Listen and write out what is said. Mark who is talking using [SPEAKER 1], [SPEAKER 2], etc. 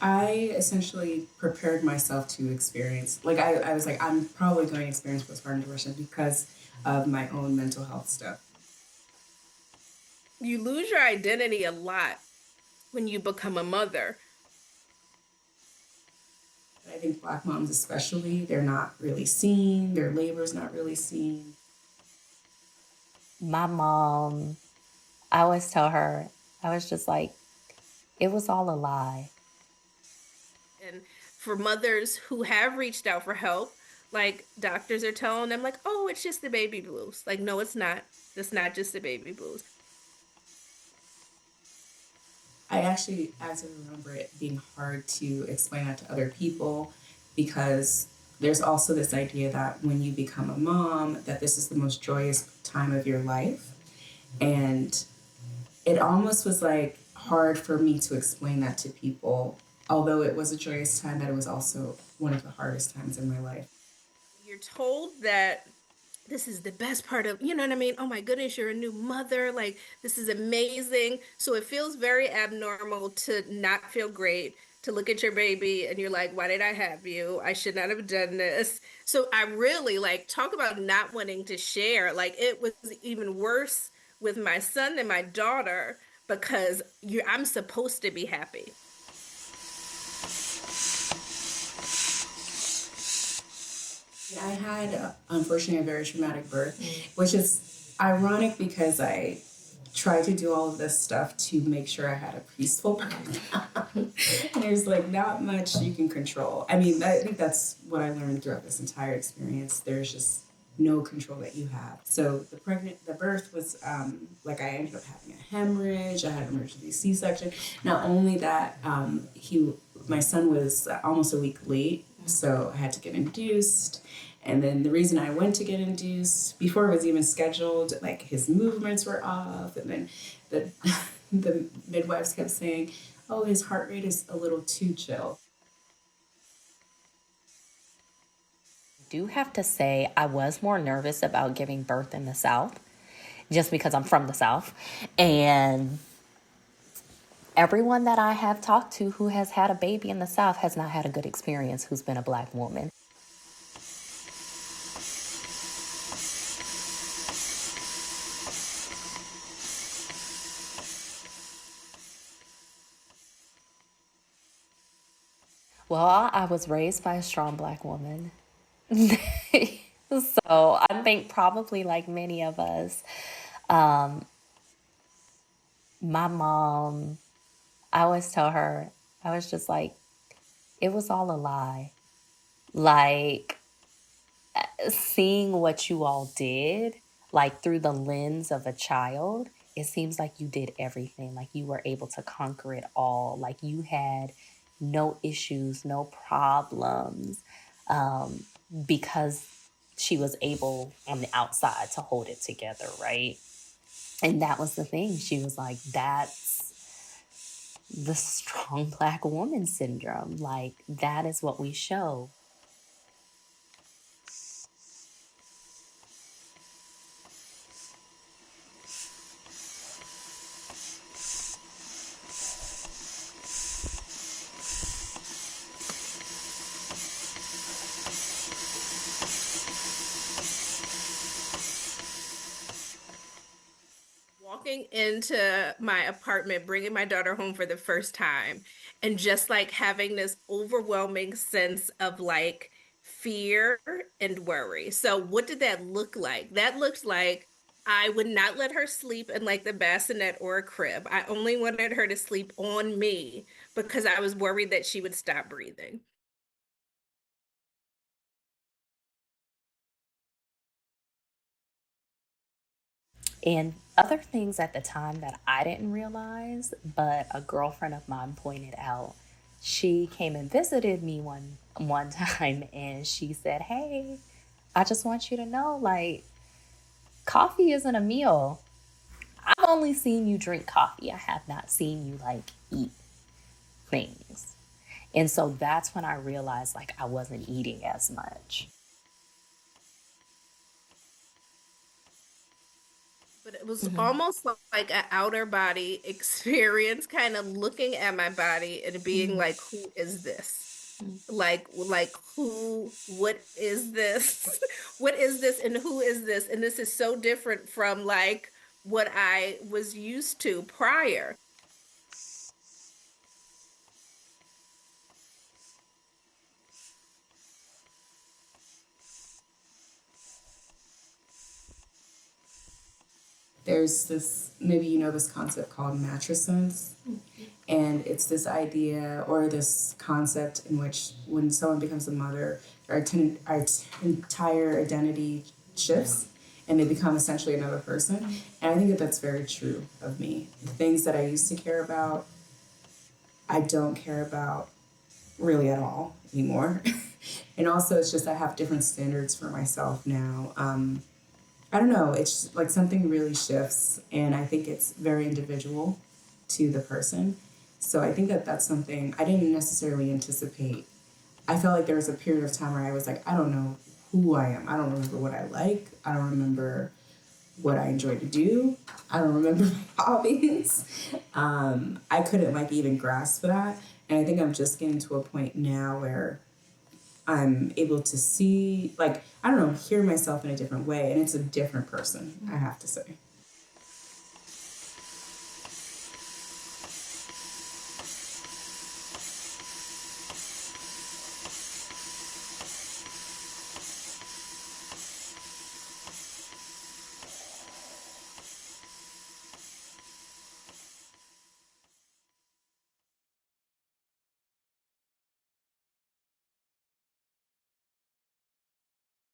[SPEAKER 1] I essentially prepared myself to experience, like, I was like, I'm probably going to experience postpartum depression because of my own mental health stuff.
[SPEAKER 2] You lose your identity a lot when you become a mother.
[SPEAKER 1] I think Black moms, especially, they're not really seen, their labor's not really seen.
[SPEAKER 3] My mom, I always tell her, I was just like, it was all a lie.
[SPEAKER 2] And for mothers who have reached out for help, like doctors are telling them, like, oh, it's just the baby blues. Like, no, it's not. It's not just the baby blues.
[SPEAKER 1] I actually absolutely remember it being hard to explain that to other people because there's also this idea that when you become a mom, that this is the most joyous time of your life. And it almost was like hard for me to explain that to people. Although it was a joyous time, that it was also one of the hardest times in my life.
[SPEAKER 2] You're told that this is the best part of, you know what I mean? Oh my goodness, you're a new mother. Like, this is amazing. So it feels very abnormal to not feel great, to look at your baby and you're like, why did I have you? I should not have done this. So I really like talk about not wanting to share. Like, it was even worse with my son and my daughter because I'm supposed to be happy.
[SPEAKER 1] I had, unfortunately, a very traumatic birth, which is ironic because I tried to do all of this stuff to make sure I had a peaceful birth. And there's like not much you can control. I mean, I think that's what I learned throughout this entire experience. There's just no control that you have. So the birth was like I ended up having a hemorrhage. I had an emergency C-section. Not only that, my son was almost a week late, so I had to get induced. And then the reason I went to get induced before it was even scheduled, like his movements were off, and then the the midwives kept saying, "Oh, his heart rate is a little too chill."
[SPEAKER 3] Do have to say, I was more nervous about giving birth in the South just because I'm from the South. And everyone that I have talked to who has had a baby in the South has not had a good experience who's been a Black woman. Well, I was raised by a strong Black woman. So I think probably like many of us, um, my mom, I always tell her, I was just like, it was all a lie. Like, seeing what you all did, like through the lens of a child, it seems like you did everything. Like you were able to conquer it all. Like you had no issues, no problems, um, because she was able on the outside to hold it together, right? And that was the thing. She was like, that's the strong Black woman syndrome. Like, that is what we show.
[SPEAKER 2] Walking into my apartment, bringing my daughter home for the first time, and just like having this overwhelming sense of like fear and worry. So, what did that look like? That looked like I would not let her sleep in like the bassinet or a crib. I only wanted her to sleep on me because I was worried that she would stop breathing.
[SPEAKER 3] And other things at the time that I didn't realize, but a girlfriend of mine pointed out. She came and visited me one time and she said, "Hey, I just want you to know like coffee isn't a meal. I've only seen you drink coffee. I have not seen you like eat things." And so that's when I realized like I wasn't eating as much.
[SPEAKER 2] but it was
[SPEAKER 3] Mm-hmm.
[SPEAKER 2] almost like an outer body experience, kind of looking at my body and being
[SPEAKER 3] Mm-hmm.
[SPEAKER 2] like, who is this? Like who, what is this? What is this and who is this? And this is so different from like what I was used to prior.
[SPEAKER 1] There's this, maybe you know this concept called matrescence. And it's this idea or this concept in which when someone becomes a mother, our entire identity shifts and they become essentially another person. And I think that that's very true of me. The things that I used to care about, I don't care about really at all anymore. And also, it's just I have different standards for myself now. I don't know, it's like something really shifts, and I think it's very individual to the person. So I think that that's something I didn't necessarily anticipate. I felt like there was a period of time where I was like, I don't know who I am. I don't remember what I like. I don't remember what I enjoy to do. I don't remember my hobbies. I couldn't like even grasp that. And I think I'm just getting to a point now where I'm able to see, like, I don't know, hear myself in a different way. And it's a different person, I have to say.